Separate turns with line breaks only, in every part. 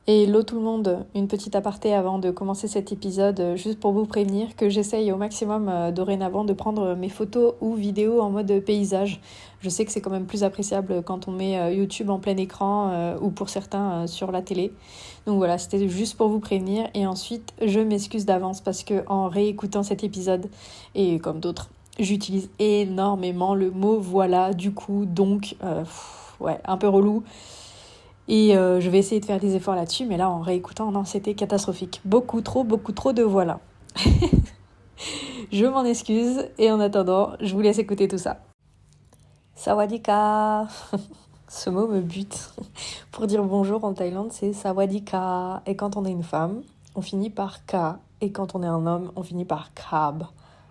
Et hello tout le monde, une petite aparté avant de commencer cet épisode, juste pour vous prévenir que j'essaye au maximum dorénavant de prendre mes photos ou vidéos en mode paysage. Je sais que c'est quand même plus appréciable quand on met YouTube en plein écran ou pour certains sur la télé. Donc voilà, c'était juste pour vous prévenir et ensuite je m'excuse d'avance parce que en réécoutant cet épisode et comme d'autres, j'utilise énormément le mot voilà, du coup, donc, ouais, un peu relou. Et je vais essayer de faire des efforts là-dessus, mais là, en réécoutant, non, c'était catastrophique. Beaucoup trop de voilà. Je m'en excuse, et en attendant, je vous laisse écouter tout ça. Sawadika. Ce mot me bute. Pour dire bonjour en Thaïlande, c'est sawadika. Et quand on est une femme, on finit par ka. Et quand on est un homme, on finit par krab.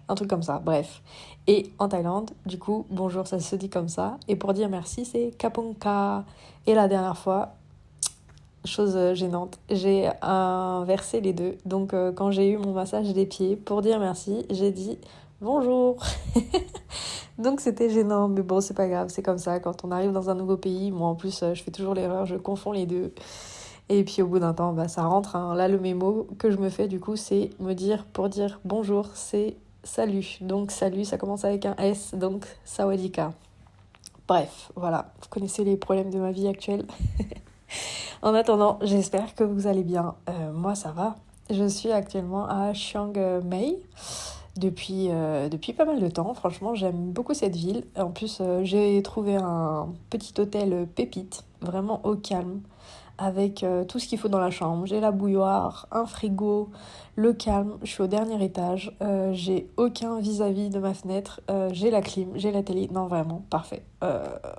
Un truc comme ça, bref. Et en Thaïlande, du coup, bonjour, ça se dit comme ça. Et pour dire merci, c'est kapongka. Et la dernière fois, chose gênante, j'ai inversé les deux. Donc quand j'ai eu mon massage des pieds, pour dire merci, j'ai dit bonjour. Donc c'était gênant, mais bon, c'est pas grave, c'est comme ça. Quand on arrive dans un nouveau pays, moi en plus, je fais toujours l'erreur, je confonds les deux. Et puis au bout d'un temps, bah, ça rentre, hein. Là, le mémo que je me fais, du coup, c'est me dire, pour dire bonjour, c'est salut. Donc salut, ça commence avec un S, donc sawadika. Bref, voilà, vous connaissez les problèmes de ma vie actuelle. En attendant, j'espère que vous allez bien. Moi, ça va. Je suis actuellement à Chiang Mai depuis pas mal de temps. Franchement, j'aime beaucoup cette ville. En plus, j'ai trouvé un petit hôtel pépite, vraiment au calme, avec tout ce qu'il faut dans la chambre. J'ai la bouilloire, un frigo, le calme. Je suis au dernier étage. J'ai aucun vis-à-vis de ma fenêtre. J'ai la clim, j'ai la télé. Non, vraiment, parfait.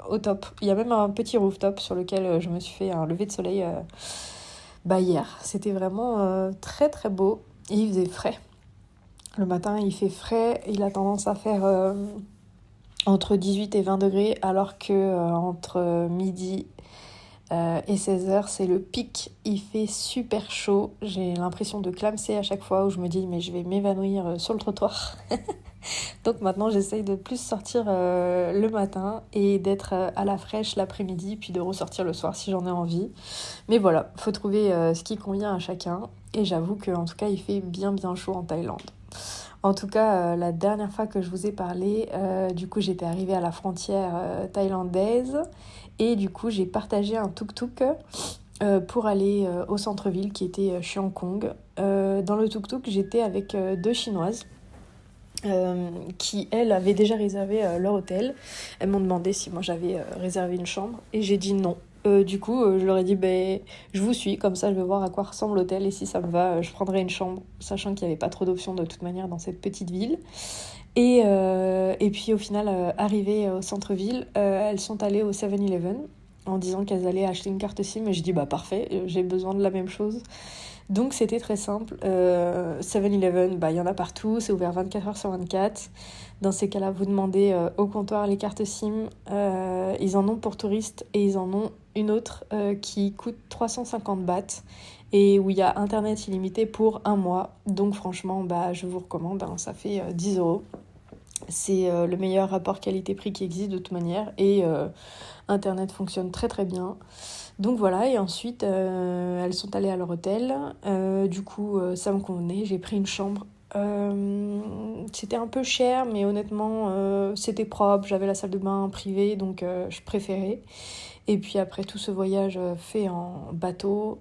Au top. Il y a même un petit rooftop sur lequel je me suis fait un lever de soleil hier. C'était vraiment très très beau. Et il faisait frais. Le matin, il fait frais. Il a tendance à faire entre 18 et 20 degrés, alors que entre midi et 16h, c'est le pic. Il fait super chaud. J'ai l'impression de clamser à chaque fois où je me dis mais je vais m'évanouir sur le trottoir. Donc maintenant, j'essaye de plus sortir le matin et d'être à la fraîche l'après-midi, puis de ressortir le soir si j'en ai envie. Mais voilà, faut trouver ce qui convient à chacun. Et j'avoue qu'en tout cas, il fait bien chaud en Thaïlande. En tout cas, la dernière fois que je vous ai parlé, du coup, j'étais arrivée à la frontière thaïlandaise. Et du coup, j'ai partagé un tuk-tuk pour aller au centre-ville qui était Chiang Kong. Dans le tuk-tuk, j'étais avec deux Chinoises. Qui, elles, avaient déjà réservé leur hôtel. Elles m'ont demandé si moi j'avais réservé une chambre et j'ai dit non. Du coup, je leur ai dit, je vous suis, comme ça je vais voir à quoi ressemble l'hôtel et si ça me va, je prendrai une chambre, sachant qu'il n'y avait pas trop d'options de toute manière dans cette petite ville. Et puis au final, arrivées au centre-ville, elles sont allées au 7-Eleven en disant qu'elles allaient acheter une carte SIM et j'ai dit parfait, j'ai besoin de la même chose. Donc c'était très simple. 7-Eleven, il y en a partout, c'est ouvert 24h sur 24. Dans ces cas-là, vous demandez au comptoir les cartes SIM. Ils en ont pour touristes et ils en ont une autre qui coûte 350 bahts et où il y a internet illimité pour un mois. Donc franchement, je vous recommande, hein, ça fait 10 euros. C'est le meilleur rapport qualité-prix qui existe de toute manière et internet fonctionne très très bien. Donc voilà, et ensuite elles sont allées à leur hôtel. Du coup, ça me convenait, j'ai pris une chambre. C'était un peu cher, mais honnêtement, c'était propre. J'avais la salle de bain privée, donc je préférais. Et puis après tout ce voyage fait en bateau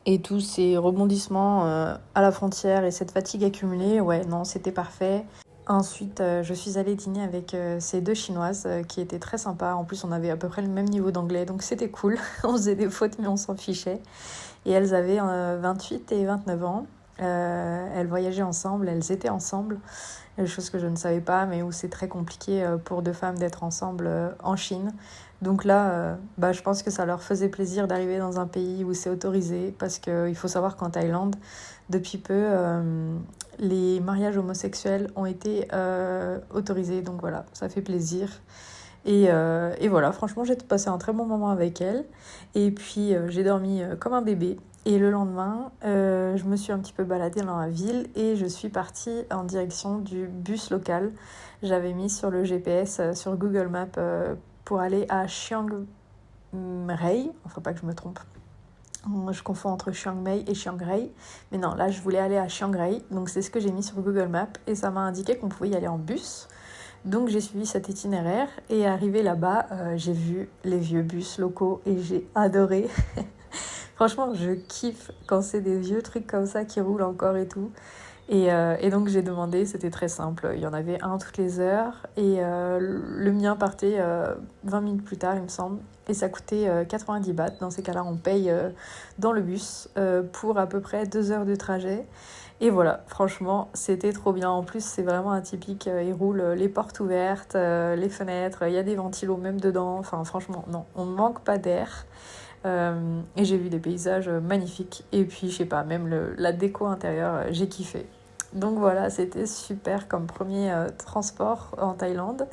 et tous ces rebondissements à la frontière et cette fatigue accumulée, ouais, non, c'était parfait. Ensuite, je suis allée dîner avec ces deux Chinoises qui étaient très sympas. En plus, on avait à peu près le même niveau d'anglais, donc c'était cool. On faisait des fautes, mais on s'en fichait. Et elles avaient 28 et 29 ans. Elles voyageaient ensemble, elles étaient ensemble. Chose que je ne savais pas, mais où c'est très compliqué pour deux femmes d'être ensemble en Chine. Donc là, je pense que ça leur faisait plaisir d'arriver dans un pays où c'est autorisé, parce qu'il faut savoir qu'en Thaïlande, depuis peu, les mariages homosexuels ont été autorisés. Donc voilà, ça fait plaisir. Et voilà, franchement, j'ai passé un très bon moment avec elle. Et puis, j'ai dormi comme un bébé. Et le lendemain, je me suis un petit peu baladée dans la ville et je suis partie en direction du bus local. J'avais mis sur le GPS, sur Google Maps, pour aller à Chiang Rai, enfin pas que je me trompe. Je confonds entre Chiang Mai et Chiang Rai. Mais non, là, je voulais aller à Chiang Rai. Donc, c'est ce que j'ai mis sur Google Maps. Et ça m'a indiqué qu'on pouvait y aller en bus. Donc, j'ai suivi cet itinéraire. Et arrivé là-bas, j'ai vu les vieux bus locaux. Et j'ai adoré. Franchement, je kiffe quand c'est des vieux trucs comme ça qui roulent encore et tout. Et donc j'ai demandé, c'était très simple, il y en avait un toutes les heures et le mien partait 20 minutes plus tard il me semble et ça coûtait 90 bahts. Dans ces cas-là on paye dans le bus pour à peu près 2 heures de trajet et voilà, franchement c'était trop bien. En plus c'est vraiment atypique, il roule les portes ouvertes, les fenêtres, il y a des ventilos même dedans, enfin franchement non, on ne manque pas d'air. Et j'ai vu des paysages magnifiques et puis je sais pas, même la déco intérieure, j'ai kiffé. Donc voilà, c'était super comme premier transport en Thaïlande.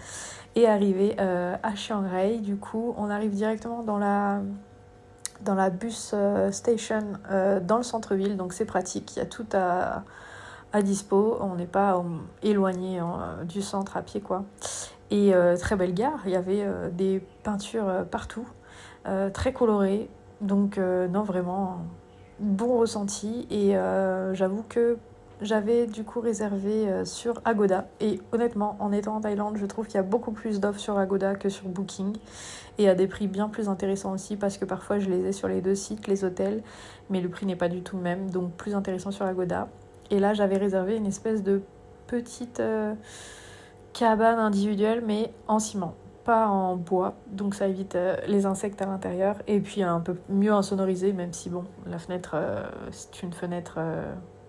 Et arrivé à Chiang Rai, du coup, on arrive directement dans la bus station dans le centre-ville, donc c'est pratique, il y a tout à dispo, on n'est pas éloigné du centre à pied quoi. Et très belle gare, il y avait des peintures partout, très colorées, donc non vraiment bon ressenti et j'avoue que j'avais du coup réservé sur Agoda et honnêtement en étant en Thaïlande je trouve qu'il y a beaucoup plus d'offres sur Agoda que sur Booking et à des prix bien plus intéressants aussi parce que parfois je les ai sur les deux sites, les hôtels, mais le prix n'est pas du tout le même, donc plus intéressant sur Agoda. Et là j'avais réservé une espèce de petite cabane individuelle mais en ciment, pas en bois, donc ça évite les insectes à l'intérieur et puis un peu mieux insonorisé, même si bon, la fenêtre c'est une fenêtre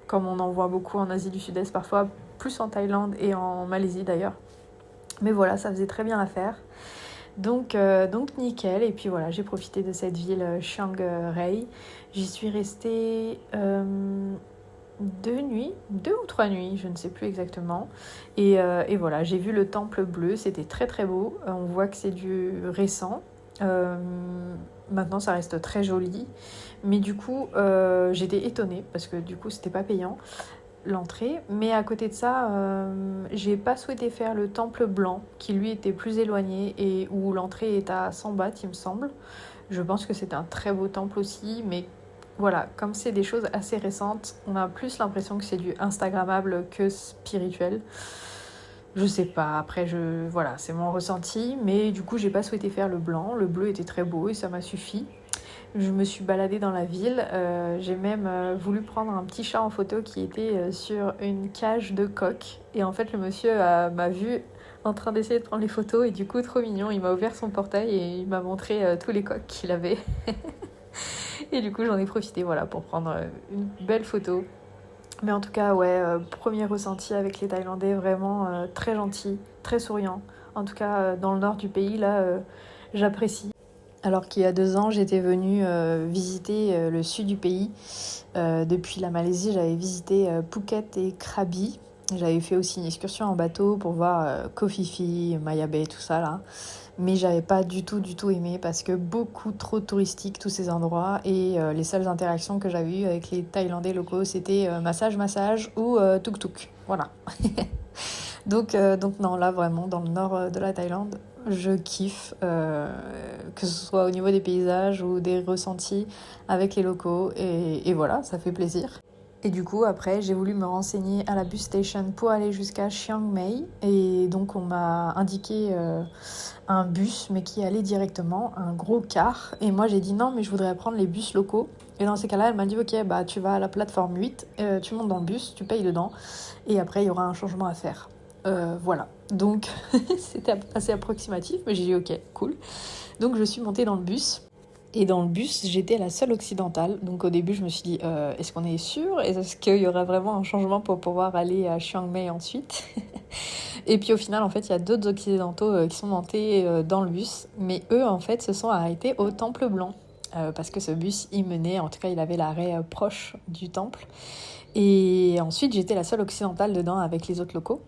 comme on en voit beaucoup en Asie du Sud-Est parfois, plus en Thaïlande et en Malaisie d'ailleurs. Mais voilà, ça faisait très bien l'affaire. Donc nickel, et puis voilà, j'ai profité de cette ville Chiang Rai. J'y suis restée 2 nuits, 2 ou 3 nuits, je ne sais plus exactement. Et voilà, j'ai vu le temple bleu, c'était très très beau. On voit que c'est du récent. Euh, Maintenant, ça reste très joli. Mais du coup, j'étais étonnée parce que du coup, c'était pas payant l'entrée. Mais à côté de ça, j'ai pas souhaité faire le temple blanc qui lui était plus éloigné et où l'entrée est à 100 bahts, il me semble. Je pense que c'est un très beau temple aussi, mais voilà, comme c'est des choses assez récentes, on a plus l'impression que c'est du Instagrammable que spirituel. Je sais pas, après voilà, c'est mon ressenti, mais du coup j'ai pas souhaité faire le blanc, le bleu était très beau et ça m'a suffi. Je me suis baladée dans la ville, j'ai même voulu prendre un petit chat en photo qui était sur une cage de coq et en fait le monsieur m'a vu en train d'essayer de prendre les photos et du coup trop mignon, il m'a ouvert son portail et il m'a montré tous les coqs qu'il avait. Et du coup, j'en ai profité voilà, pour prendre une belle photo. Mais en tout cas, ouais, premier ressenti avec les Thaïlandais, vraiment très gentils, très souriants. En tout cas, dans le nord du pays, là, j'apprécie. Alors qu'il y a 2 ans, j'étais venue visiter le sud du pays. Depuis la Malaisie, j'avais visité Phuket et Krabi. J'avais fait aussi une excursion en bateau pour voir Koh Phi Phi, Maya Bay, tout ça là. Mais j'avais pas du tout aimé parce que beaucoup trop touristique tous ces endroits et les seules interactions que j'avais eues avec les Thaïlandais locaux c'était massage ou tuk-tuk, voilà. Donc non, là vraiment dans le nord de la Thaïlande je kiffe, que ce soit au niveau des paysages ou des ressentis avec les locaux et voilà, ça fait plaisir. Et du coup, après, j'ai voulu me renseigner à la bus station pour aller jusqu'à Chiang Mai. Et donc, on m'a indiqué un bus, mais qui allait directement, un gros car. Et moi, j'ai dit non, mais je voudrais prendre les bus locaux. Et dans ces cas-là, elle m'a dit ok, bah tu vas à la plateforme 8, tu montes dans le bus, tu payes dedans. Et après, il y aura un changement à faire. Voilà. Donc, c'était assez approximatif, mais j'ai dit ok, cool. Donc, je suis montée dans le bus. Et dans le bus, j'étais la seule occidentale. Donc au début, je me suis dit, est-ce qu'on est sûr? Est-ce qu'il y aura vraiment un changement pour pouvoir aller à Chiang Mai ensuite? Et puis au final, en fait, il y a d'autres occidentaux qui sont montés dans le bus. Mais eux, en fait, se sont arrêtés au Temple Blanc. Parce que ce bus, il menait, en tout cas, il avait l'arrêt proche du temple. Et ensuite, j'étais la seule occidentale dedans avec les autres locaux.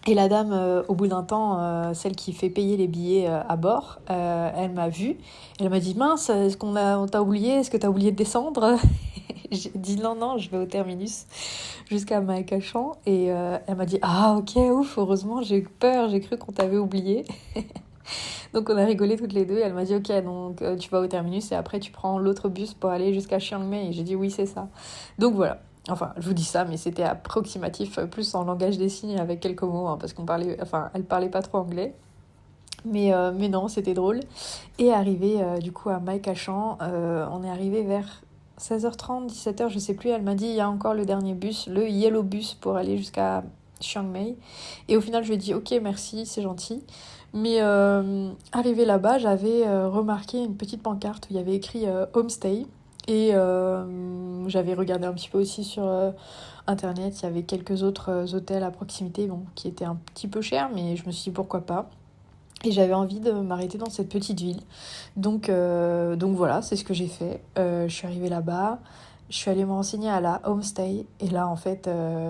Et la dame, au bout d'un temps, celle qui fait payer les billets à bord, elle m'a vue. Elle m'a dit mince, on t'a oublié? Est-ce que t'as oublié de descendre? J'ai dit non, je vais au terminus jusqu'à Maekachon. Et elle m'a dit ah ok, ouf, heureusement, j'ai eu peur, j'ai cru qu'on t'avait oublié. Donc on a rigolé toutes les deux et elle m'a dit ok donc tu vas au terminus et après tu prends l'autre bus pour aller jusqu'à Chiang Mai et j'ai dit oui c'est ça. Donc voilà. Enfin, je vous dis ça, mais c'était approximatif, plus en langage des signes avec quelques mots, hein, parce elle parlait pas trop anglais. Mais non, c'était drôle. Et arrivé du coup à Mai Cachan, on est arrivé vers 16h30, 17h, je sais plus. Elle m'a dit il y a encore le dernier bus, le Yellow Bus pour aller jusqu'à Chiang Mai. Et au final, je lui ai dit ok, merci, c'est gentil. Mais arrivé là-bas, j'avais remarqué une petite pancarte où il y avait écrit Homestay. Et j'avais regardé un petit peu aussi sur internet, il y avait quelques autres hôtels à proximité bon, qui étaient un petit peu chers, mais je me suis dit pourquoi pas. Et j'avais envie de m'arrêter dans cette petite ville. Donc voilà, c'est ce que j'ai fait. Je suis arrivée là-bas, je suis allée me renseigner à la homestay. Et là, en fait,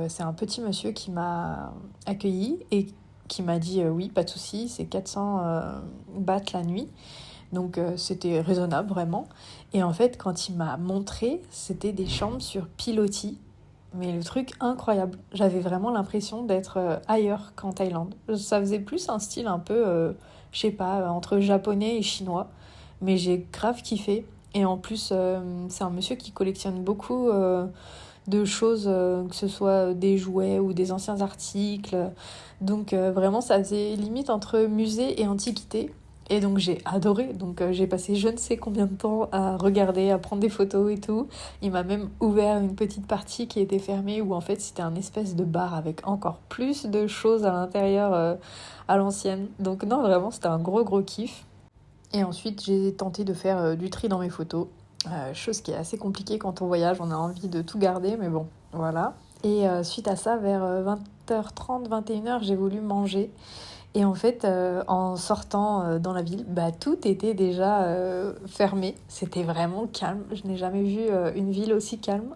c'est un petit monsieur qui m'a accueillie et qui m'a dit oui, pas de souci, c'est 400 bahts la nuit. Donc c'était raisonnable vraiment. Et en fait, quand il m'a montré, c'était des chambres sur pilotis. Mais le truc incroyable, j'avais vraiment l'impression d'être ailleurs qu'en Thaïlande. Ça faisait plus un style un peu, je sais pas, entre japonais et chinois. Mais j'ai grave kiffé. Et en plus, c'est un monsieur qui collectionne beaucoup de choses, que ce soit des jouets ou des anciens articles. Donc vraiment, ça faisait limite entre musée et antiquité. Et donc j'ai adoré, donc j'ai passé je ne sais combien de temps à regarder, à prendre des photos et tout. Il m'a même ouvert une petite partie qui était fermée où en fait c'était un espèce de bar avec encore plus de choses à l'intérieur à l'ancienne. Donc non vraiment c'était un gros kiff. Et ensuite j'ai tenté de faire du tri dans mes photos, chose qui est assez compliquée quand on voyage, on a envie de tout garder mais bon voilà. Et suite à ça vers 20h30, 21h j'ai voulu manger. Et en fait, en sortant dans la ville, bah, tout était déjà fermé. C'était vraiment calme. Je n'ai jamais vu une ville aussi calme.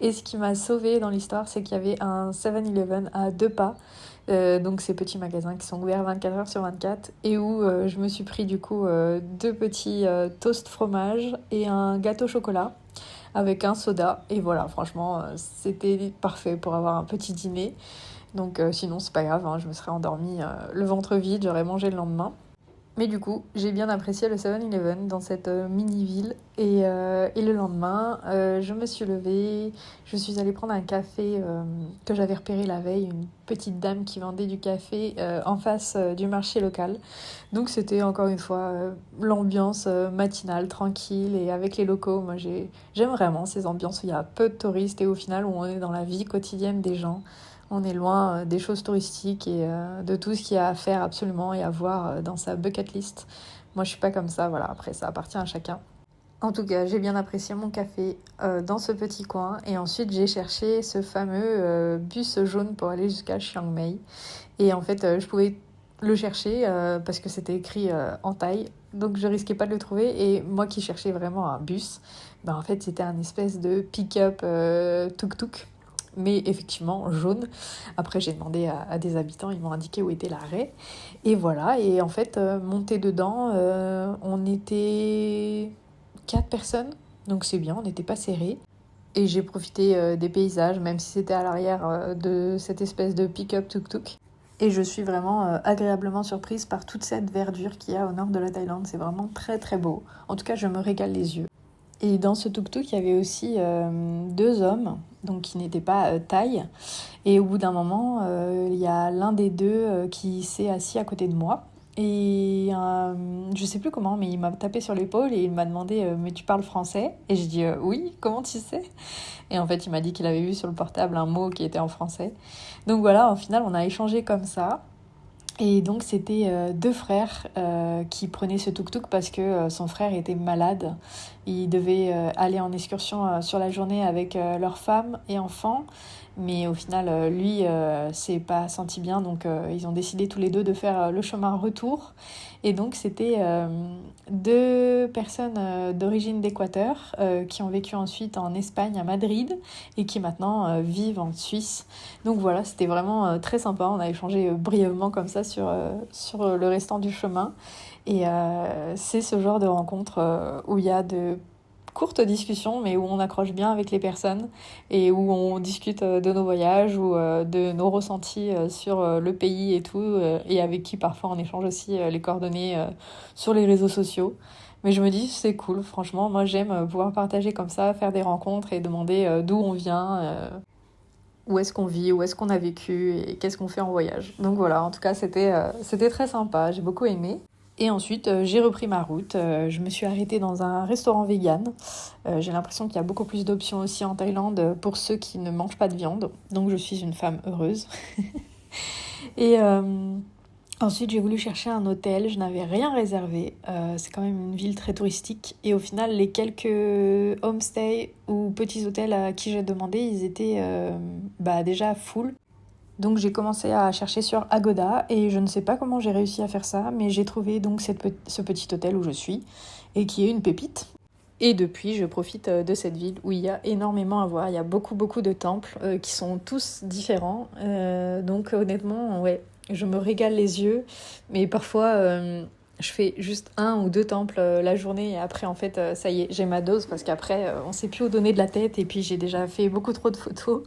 Et ce qui m'a sauvée dans l'histoire, c'est qu'il y avait un 7-Eleven à 2 pas. Donc ces petits magasins qui sont ouverts 24h/24 et où je me suis pris du coup 2 petits toasts fromage et un gâteau chocolat avec un soda. Et voilà, franchement, c'était parfait pour avoir un petit dîner. Donc sinon, c'est pas grave, hein, je me serais endormie le ventre vide, j'aurais mangé le lendemain. Mais du coup, j'ai bien apprécié le 7-Eleven dans cette mini-ville. Et le lendemain, je me suis levée, je suis allée prendre un café que j'avais repéré la veille, une petite dame qui vendait du café en face du marché local. Donc c'était encore une fois l'ambiance matinale, tranquille et avec les locaux. Moi, j'aime vraiment ces ambiances où il y a peu de touristes et au final où on est dans la vie quotidienne des gens. On est loin des choses touristiques et de tout ce qu'il y a à faire absolument et à voir dans sa bucket list. Moi, je suis pas comme ça, voilà. Après, ça appartient à chacun. En tout cas, j'ai bien apprécié mon café dans ce petit coin. Et ensuite, j'ai cherché ce fameux bus jaune pour aller jusqu'à Chiang Mai. Et en fait, je pouvais le chercher parce que c'était écrit en thaï. Donc, je risquais pas de le trouver. Et moi qui cherchais vraiment un bus, ben, en fait, c'était un espèce de pick-up tuk-tuk, mais effectivement jaune. Après j'ai demandé à des habitants, ils m'ont indiqué où était l'arrêt. Et voilà, et en fait monté dedans, on était 4 personnes, donc c'est bien, on n'était pas serrés. Et j'ai profité des paysages, même si c'était à l'arrière de cette espèce de pick-up tuk-tuk. Et je suis vraiment agréablement surprise par toute cette verdure qu'il y a au nord de la Thaïlande. C'est vraiment très beau. En tout cas, je me régale les yeux. Et dans ce tuk-tuk, il y avait aussi 2 hommes, donc qui n'étaient pas thaïs. Et au bout d'un moment, il y a l'un des deux qui s'est assis à côté de moi. Et je sais plus comment, mais il m'a tapé sur l'épaule et il m'a demandé mais tu parles français? Et j'ai dit oui, comment tu sais? Et en fait, il m'a dit qu'il avait vu sur le portable un mot qui était en français. Donc voilà, au final, on a échangé comme ça. Et donc c'était 2 frères qui prenaient ce tuk-tuk parce que son frère était malade. Il devait aller en excursion sur la journée avec leur femme et enfants. Mais au final, lui s'est pas senti bien. Donc ils ont décidé tous les deux de faire le chemin retour. Et donc c'était 2 personnes d'origine d'Équateur qui ont vécu ensuite en Espagne, à Madrid, et qui maintenant vivent en Suisse. Donc voilà, c'était vraiment très sympa. On a échangé brièvement comme ça sur le restant du chemin. Et c'est ce genre de rencontre où il y a de courtes discussions, mais où on accroche bien avec les personnes et où on discute de nos voyages ou de nos ressentis sur le pays et tout, et avec qui parfois on échange aussi les coordonnées sur les réseaux sociaux. Mais je me dis, c'est cool, franchement, moi j'aime pouvoir partager comme ça, faire des rencontres et demander d'où on vient, où est-ce qu'on vit, où est-ce qu'on a vécu et qu'est-ce qu'on fait en voyage. Donc voilà, en tout cas c'était très sympa, j'ai beaucoup aimé. Et ensuite, j'ai repris ma route. Je me suis arrêtée dans un restaurant vegan. J'ai l'impression qu'il y a beaucoup plus d'options aussi en Thaïlande pour ceux qui ne mangent pas de viande. Donc je suis une femme heureuse. Et ensuite, j'ai voulu chercher un hôtel. Je n'avais rien réservé. C'est quand même une ville très touristique. Et au final, les quelques homestays ou petits hôtels à qui j'ai demandé, ils étaient déjà full. Donc j'ai commencé à chercher sur Agoda et je ne sais pas comment j'ai réussi à faire ça, mais j'ai trouvé donc ce petit hôtel où je suis et qui est une pépite. Et depuis, je profite de cette ville où il y a énormément à voir. Il y a beaucoup de temples qui sont tous différents. Donc honnêtement, ouais, je me régale les yeux. Mais parfois, je fais juste 1 ou 2 temples la journée et après, en fait, ça y est, j'ai ma dose parce qu'après, on sait plus où donner de la tête et puis j'ai déjà fait beaucoup trop de photos.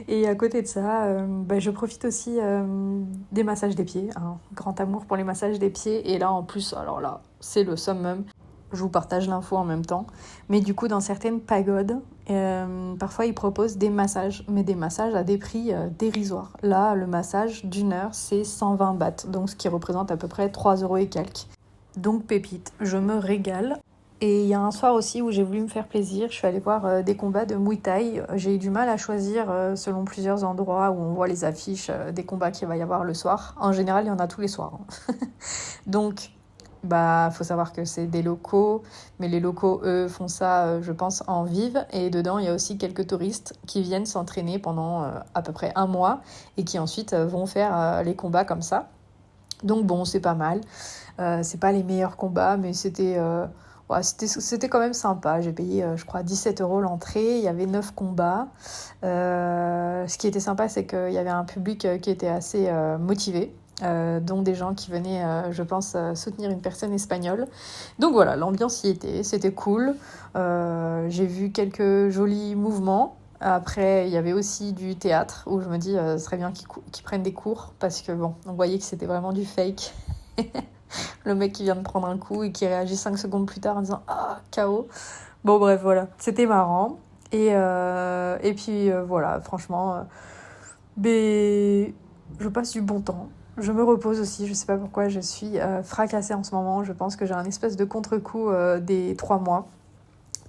Et à côté de ça, je profite aussi des massages des pieds. Un grand amour pour les massages des pieds. Et là, en plus, alors là, c'est le summum. Je vous partage l'info en même temps. Mais du coup, dans certaines pagodes, parfois ils proposent des massages, mais des massages à des prix dérisoires. Là, le massage d'1 heure, c'est 120 bahts, donc ce qui représente à peu près 3 euros et quelques. Donc pépite, je me régale. Et il y a un soir aussi où j'ai voulu me faire plaisir, je suis allée voir des combats de Muay Thai. J'ai eu du mal à choisir selon plusieurs endroits où on voit les affiches des combats qu'il va y avoir le soir. En général, il y en a tous les soirs. Donc, faut savoir que c'est des locaux, mais les locaux, eux, font ça, je pense, en vive. Et dedans, il y a aussi quelques touristes qui viennent s'entraîner pendant à peu près 1 mois et qui ensuite vont faire les combats comme ça. Donc bon, c'est pas mal. C'est pas les meilleurs combats, mais c'était quand même sympa. J'ai payé, je crois, 17 euros l'entrée. Il y avait 9 combats. Ce qui était sympa, c'est qu'il y avait un public qui était assez motivé. Dont des gens qui venaient, je pense, soutenir une personne espagnole. Donc voilà, l'ambiance y était, c'était cool. J'ai vu quelques jolis mouvements. Après, il y avait aussi du théâtre, où je me dis, ce serait bien qu'ils prennent des cours, parce que bon, on voyait que c'était vraiment du fake. Le mec qui vient de prendre un coup et qui réagit 5 secondes plus tard en disant « Ah, KO ». Bon bref, voilà, c'était marrant. Et puis voilà, franchement, je passe du bon temps. Je me repose aussi, je sais pas pourquoi je suis fracassée en ce moment. Je pense que j'ai un espèce de contre-coup des 3 mois.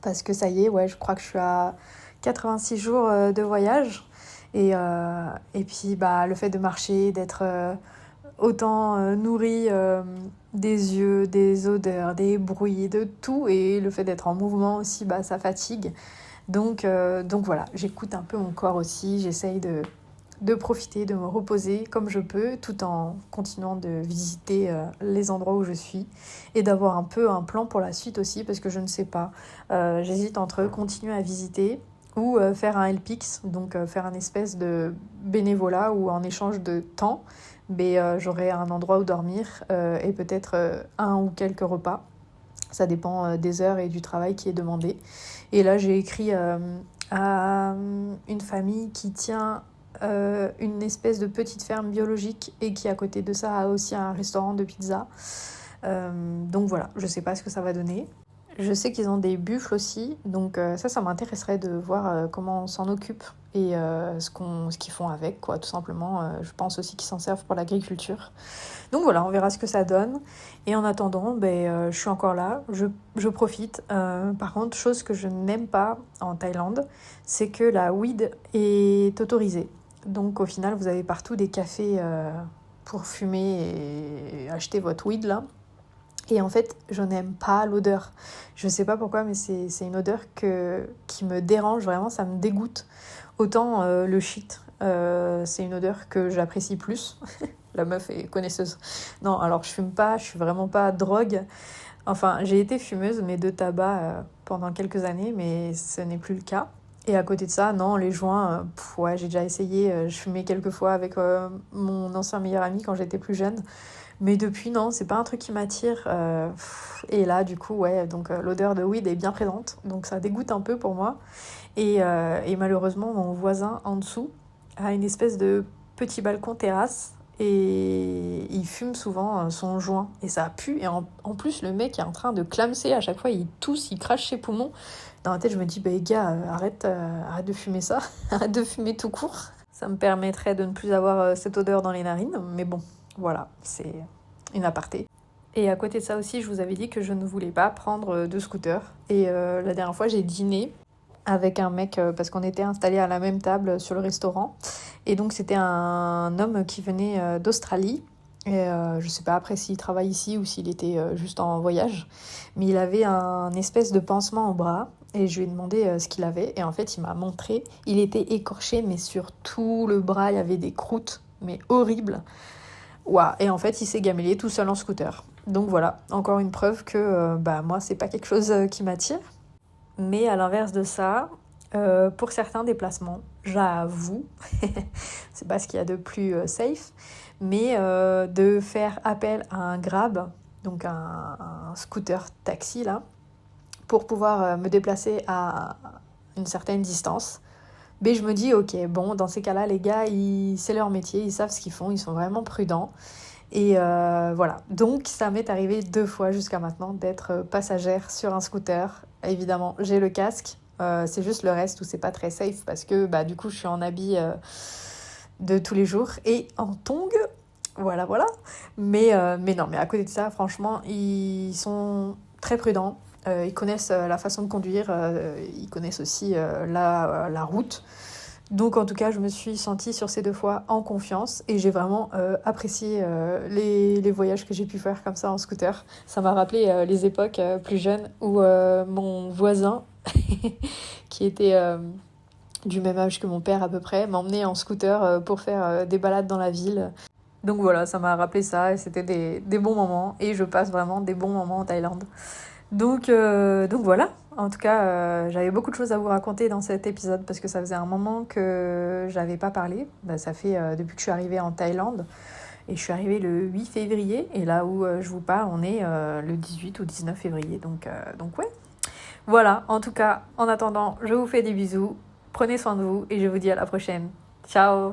Parce que ça y est, ouais, je crois que je suis à 86 jours de voyage. Et puis le fait de marcher, d'être autant nourri des yeux, des odeurs, des bruits, de tout. Et le fait d'être en mouvement aussi, ça fatigue. Donc voilà, j'écoute un peu mon corps aussi. J'essaye de profiter, de me reposer comme je peux, tout en continuant de visiter les endroits où je suis et d'avoir un peu un plan pour la suite aussi, parce que je ne sais pas. J'hésite entre continuer à visiter ou faire un LPX, donc faire un espèce de bénévolat où en échange de temps, j'aurai un endroit où dormir et peut-être 1 ou quelques repas. Ça dépend des heures et du travail qui est demandé. Et là, j'ai écrit à une famille qui tient une espèce de petite ferme biologique et qui à côté de ça a aussi un restaurant de pizza. Donc voilà, je sais pas ce que ça va donner. Je sais qu'ils ont des buffles aussi, donc ça m'intéresserait de voir comment on s'en occupe et ce qu'ils font avec, quoi, tout simplement. Je pense aussi qu'ils s'en servent pour l'agriculture. Donc voilà, on verra ce que ça donne. Et en attendant, je suis encore là, je profite. Par contre, chose que je n'aime pas en Thaïlande, c'est que la weed est autorisée. Donc au final, vous avez partout des cafés pour fumer et acheter votre weed là. Et en fait, je n'aime pas l'odeur. Je sais pas pourquoi, mais c'est une odeur qui me dérange, vraiment, ça me dégoûte. Autant le shit, c'est une odeur que j'apprécie plus. La meuf est connaisseuse. Non, alors je fume pas, je suis vraiment pas drogue. Enfin, j'ai été fumeuse, mais de tabac pendant quelques années, mais ce n'est plus le cas. Et à côté de ça, non, les joints, ouais, j'ai déjà essayé. Je fumais quelques fois avec mon ancien meilleur ami quand j'étais plus jeune. Mais depuis, non, c'est pas un truc qui m'attire. Et là, du coup, ouais, donc l'odeur de weed est bien présente. Donc ça dégoûte un peu pour moi. Et malheureusement, mon voisin en dessous a une espèce de petit balcon terrasse. Et il fume souvent son joint. Et ça pue. Et en plus, le mec est en train de clamser. À chaque fois, il tousse, il crache ses poumons. Dans la tête, je me dis, bah, gars, arrête de fumer ça. Arrête de fumer tout court. Ça me permettrait de ne plus avoir cette odeur dans les narines. Mais bon, voilà, c'est une aparté. Et à côté de ça aussi, je vous avais dit que je ne voulais pas prendre de scooter. Et la dernière fois, j'ai dîné avec un mec parce qu'on était installés à la même table sur le restaurant. Et donc, c'était un homme qui venait d'Australie. Et je sais pas après s'il travaille ici ou s'il était juste en voyage. Mais il avait un espèce de pansement au bras. Et je lui ai demandé ce qu'il avait. Et en fait, il m'a montré. Il était écorché, mais sur tout le bras, il y avait des croûtes, mais horribles. Ouah. Et en fait, il s'est gamellé tout seul en scooter. Donc voilà, encore une preuve que moi, c'est pas quelque chose qui m'attire. Mais à l'inverse de ça, pour certains déplacements, j'avoue, c'est pas ce qu'il y a de plus safe, mais de faire appel à un Grab, donc un scooter taxi là, pour pouvoir me déplacer à une certaine distance. Mais je me dis, ok, bon, dans ces cas-là, les gars, c'est leur métier, ils savent ce qu'ils font, ils sont vraiment prudents. Et voilà, donc ça m'est arrivé 2 fois jusqu'à maintenant d'être passagère sur un scooter. Évidemment, j'ai le casque, c'est juste le reste où c'est pas très safe parce que du coup je suis en habit de tous les jours et en tongs, voilà. Mais non, mais à côté de ça, franchement, ils sont très prudents. Ils connaissent la façon de conduire, ils connaissent aussi la route. Donc en tout cas, je me suis sentie sur ces 2 fois en confiance et j'ai vraiment apprécié les voyages que j'ai pu faire comme ça en scooter. Ça m'a rappelé les époques plus jeunes où mon voisin, qui était du même âge que mon père à peu près, m'emmenait en scooter pour faire des balades dans la ville. Donc voilà, ça m'a rappelé ça et c'était des bons moments et je passe vraiment des bons moments en Thaïlande. Donc voilà, en tout cas, j'avais beaucoup de choses à vous raconter dans cet épisode parce que ça faisait un moment que j'avais pas parlé. Ça fait depuis que je suis arrivée en Thaïlande et je suis arrivée le 8 février et là où je vous parle, on est le 18 ou 19 février. Donc ouais, voilà, en tout cas, en attendant, je vous fais des bisous, prenez soin de vous et je vous dis à la prochaine. Ciao!